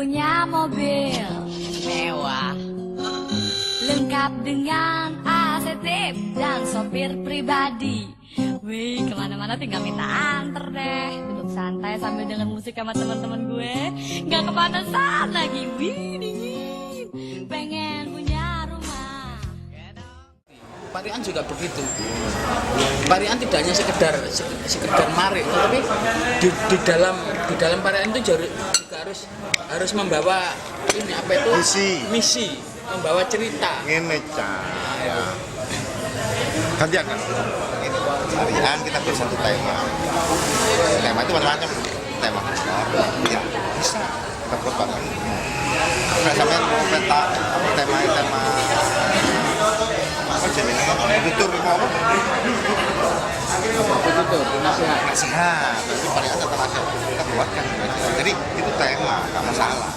punya mobil mewah, lengkap dengan AC tip dan sopir pribadi. Wih, kemana-mana tinggal minta anter deh. Duduk santai sambil denger musik sama teman-teman gue, nggak kepanasan lagi. Wih, dingin. Pengen punya rumah. Parian juga begitu. Parian tidak hanya sekedar mari, tetapi di dalam parian itu juga harus membawa ini apa itu misi, membawa cerita. Ini ya. Ganti akan. Parian kita buat satu tema. Tema itu macam-macam. Tema ya bisa kita buat parian. Nggak sampai tema apa jenisnya tutur apa? Tutur nasihat. Tapi parian tetap nasihat kita buatkan. Jadi itu tema nggak masalah.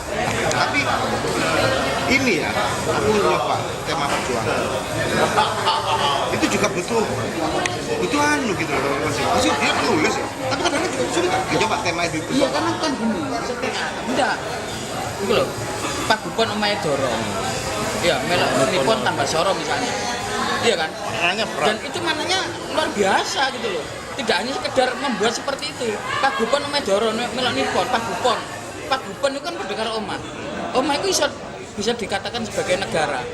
Tapi ini ya aku lupa tema perjuangan. Itu juga butuh anu gitu loh. Masih dia nulis ya. Tapi kadang-kadang juga sulit. Coba tema itu. Iya karena kan gini, enggak. Itu loh. Pagupon omahe dorong. Ya, melok nipon tambah soro misalnya. Iya kan? Maknanya berat. Dan itu maknanya luar biasa gitu loh. Tidak hanya sekedar membuat seperti itu. Pagupon omahe dorong melok nipon, pagupon. Pagupon itu kan pendekar omah. Omah itu bisa dikatakan sebagai negara.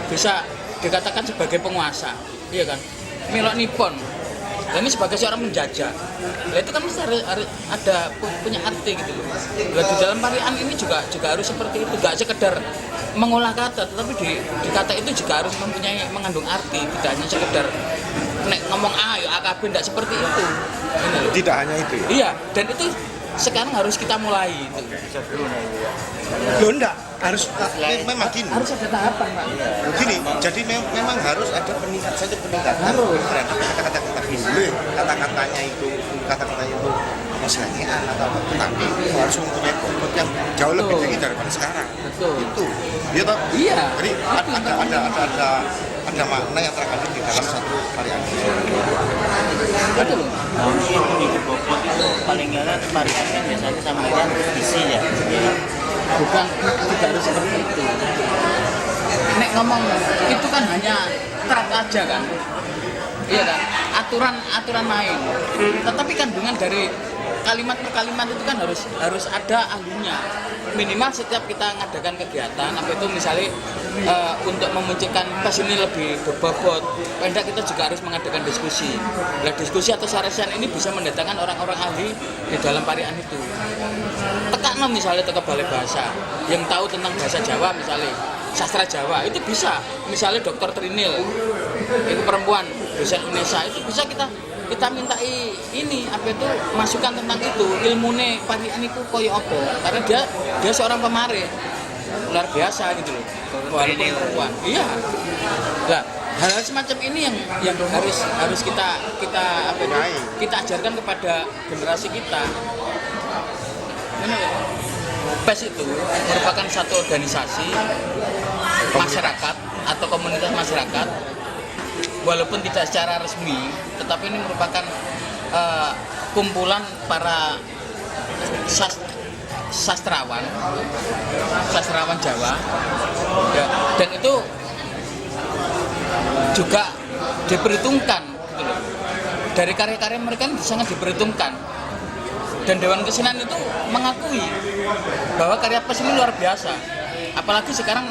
Bisa dikatakan sebagai penguasa. Iya kan? Melok nipon. Nah, ini sebagai seorang penjajah. Nah, itu kan mesti harus ada punya arti gitu loh. Nah, di dalam parian ini juga harus seperti itu, gak sekedar mengolah kata, tetapi di kata itu juga harus mengandung arti, tidak hanya sekedar ngomong ya AKB, tidak seperti itu. Tidak hanya itu ya? Iya, dan itu sekarang harus kita mulai itu. Loh enggak, harus memang gini. Harus ada tahapan, Pak. Begini, jadi memang harus ada peningkatan terhadap kata-kata kita boleh kata-katanya itu kesenangan atau apa, tetapi harus mempunyai bobot yang jauh lebih tinggi daripada sekarang. Betul. Itu, ya toh? Iya. Jadi ada makna yang terkandung di dalam satu parian. Betul. Nah, yang punya bobot itu paling nggak parian kan biasanya sampaikan visi ya. Bukan, tidak harus seperti itu. Nek ngomong itu kan hanya terang aja kan, iya kan, aturan main. Tetapi kandungan dari kalimat per kalimat itu kan harus ada ahlinya. Minimal setiap kita ngadakan kegiatan, apa itu misalnya untuk memunculkan pes ini lebih berbobot, pendak kita juga harus mengadakan diskusi. Nah, diskusi atau saresian ini bisa mendatangkan orang-orang ahli di dalam parian itu. Tekakno misalnya ke balai bahasa yang tahu tentang bahasa Jawa, misalnya sastra Jawa itu bisa, misalnya Dr. Trinil itu perempuan dosen Indonesia, itu bisa kita mintai ini apa itu masukan tentang itu, ilmune parian itu koyo apa, karena dia seorang pemareh luar biasa gitu loh, walaupun perempuan. Iya. Nah, hal-hal semacam ini yang harus kita apa itu, kita ajarkan kepada generasi kita. PES itu merupakan satu organisasi masyarakat atau komunitas masyarakat, walaupun tidak secara resmi, tetapi ini merupakan kumpulan para sastrawan Jawa, ya, dan itu juga diperhitungkan gitu loh. Dari karya-karya mereka ini sangat diperhitungkan. Dan Dewan Kesenian itu mengakui bahwa karya PES ini luar biasa. Apalagi sekarang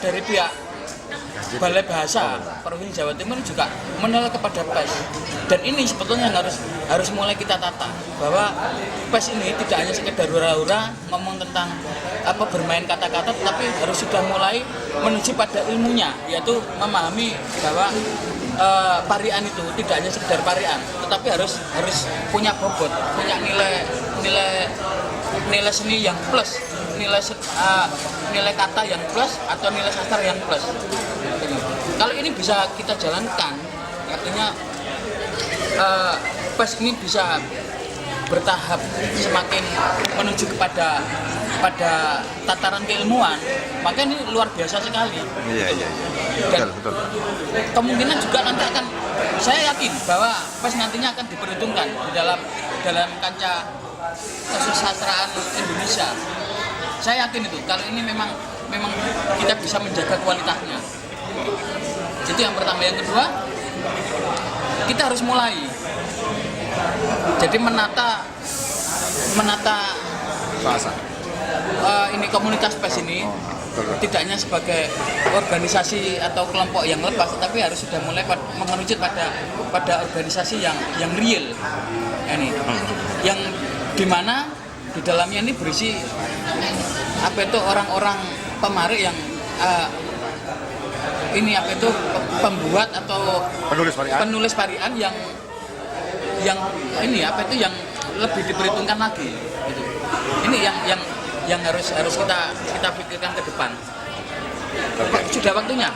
dari pihak Balai Bahasa Provinsi Jawa Timur juga menoleh kepada PES. Dan ini sebetulnya yang harus mulai kita tata, bahwa PES ini tidak hanya sekedar hura-hura ngomong tentang apa bermain kata-kata, tetapi harus sudah mulai menuju pada ilmunya, yaitu memahami bahwa parian itu tidak hanya sekedar parian, tetapi harus punya bobot, punya nilai seni yang plus, nilai kata yang plus atau nilai sastra yang plus. Kalau ini bisa kita jalankan, artinya PES ini bisa bertahap semakin menuju kepada tataran keilmuan, maka ini luar biasa sekali. Iya. Dan Betul. kemungkinan juga nanti akan, saya yakin bahwa PES nantinya akan diperhitungkan di dalam kancah kesusastraan Indonesia. Saya yakin itu kalau ini memang kita bisa menjaga kualitasnya. Itu yang pertama. Yang kedua, kita harus mulai. Jadi menata Bahasa. ini komunitas pes ini tidak hanya sebagai organisasi atau kelompok yang lepas, tapi harus sudah mulai mengerucut pada organisasi yang real. Ini yang dimana di dalamnya ini berisi apa itu orang-orang pemarik yang ini apa itu pembuat atau penulis varian yang ini apa itu yang lebih diperhitungkan lagi gitu. Ini yang harus kita pikirkan ke depan. Sudah waktunya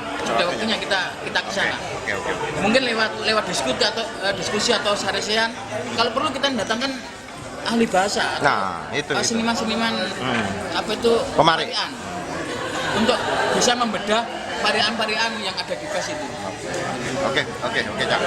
kita ke sana. Mungkin lewat diskusi atau saresean, kalau perlu kita datangkan ahli bahasa atau seniman-seniman apa itu pemarik varian, untuk bisa membedah varian-varian yang ada di PES itu. Oke, Cak.